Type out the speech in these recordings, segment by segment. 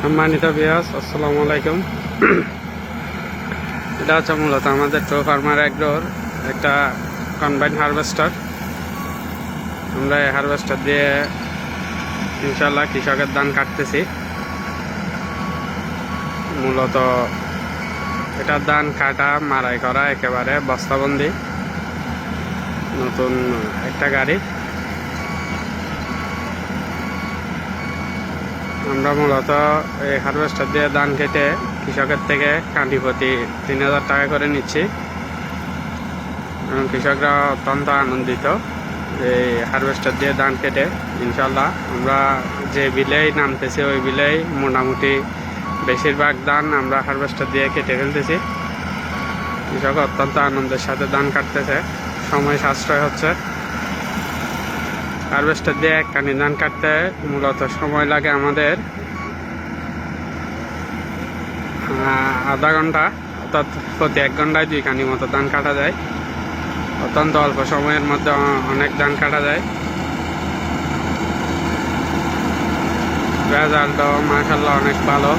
সম্মানিত ভিউয়ার্স, আসসালামু আলাইকুম। এটা হচ্ছে মূলত আমাদের ট্রু ফার্মার এগ্রোর একটা কম্বাইন হারভেস্টার। আমরা এই হারভেস্টার দিয়ে ইনশাল্লাহ কৃষকের ধান কাটতেছি। মূলত এটা ধান কাটা মারাই করা একেবারে বস্তাবন্দি নতুন একটা গাড়ি। আমরা মূলত এই হারভেস্টার দিয়ে ধান কেটে কৃষকের থেকে কাঁটি প্রতি 3000 টাকা করে নিচ্ছি এবং কৃষকরা অত্যন্ত আনন্দিত এই হারভেস্টার দিয়ে ধান কেটে। ইনশাল্লাহ আমরা যে বিলেই নামতেছি ওই বিলেই মোটামুটি বেশিরভাগ ধান আমরা হারভেস্টার দিয়ে কেটে ফেলতেছি। কৃষক অত্যন্ত আনন্দের সাথে ধান কাটতেছে, সময় সাশ্রয় হচ্ছে। হারভেস্টার দিয়ে এক কানি ধান কাটতে মূলত সময় লাগে আমাদের আধা ঘন্টা, অর্থাৎ প্রতি 1 ঘন্টায় 2 কানি মতো ধান কাটা যায়। অত্যন্ত অল্প সময়ের মধ্যে অনেক ধান কাটা যায়। রেজাল্টও মাশাআল্লাহ অনেক ভালো।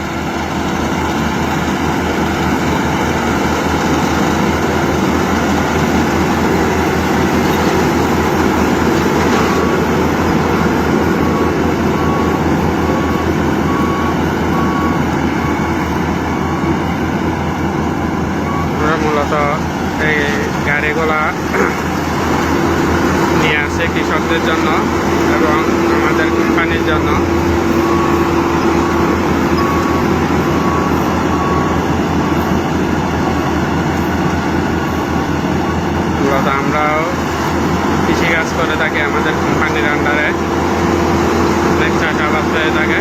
মূলত এই গাড়িগুলা নিয়ে আসে কৃষকদের জন্য এবং আমাদের কোম্পানির জন্য। মূলত আমরাও কৃষিকাজ করে থাকি, আমাদের কোম্পানির আন্ডারে অনেক চাষাবাদ হয়ে থাকে।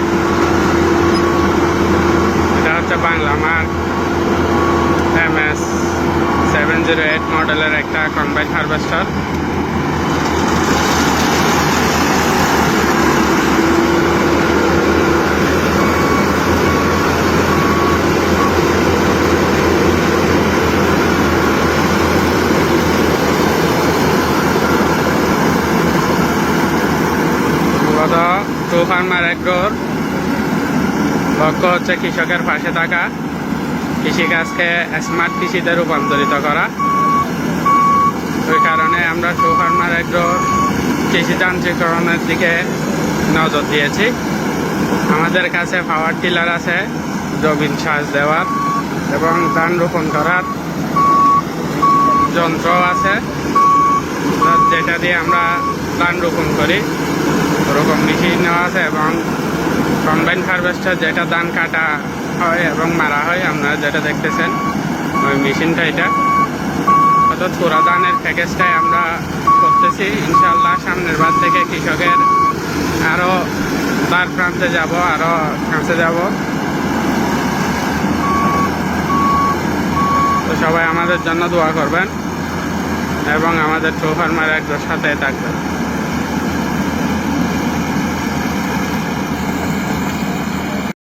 এটা হচ্ছে বাংলা মার্ক MS 708 মডেলের একটা কম্বাইন হারভেস্টার। মূলত ট্রু ফার্মার এগ্রোর লক্ষ্য হচ্ছে কৃষকের পাশে থাকা, কৃষিকাজকে স্মার্ট কৃষিতে রূপান্তরিত করা। ওই কারণে আমরা ট্রু ফার্মার এগ্রোর কৃষি যান্ত্রিকরণের দিকে নজর দিয়েছি। আমাদের কাছে পাওয়ার টিলার আছে, জমিন চাষ দেওয়ার এবং ধান রোপণ করার যন্ত্র আছে, যেটা দিয়ে আমরা ধান রোপণ করি। ওরকম মেশিনও আছে এবং কম্বাইন হারভেস্টার যেটা ধান কাটা হয় এবং মারা হয়, আপনারা যেটা দেখতেছেন ওই মেশিনটা। এটা অর্থাৎ পুরা ধানের প্যাকেজটাই আমরা করতেছি। ইনশাল্লাহ সামনের বার থেকে কৃষকের আরও দ্বার প্রান্তে যাব, আরও কাছে যাব। তো সবাই আমাদের জন্য দোয়া করবেন এবং আমাদের ট্রু ফার্মার এগ্রোর সাথে থাকবেন।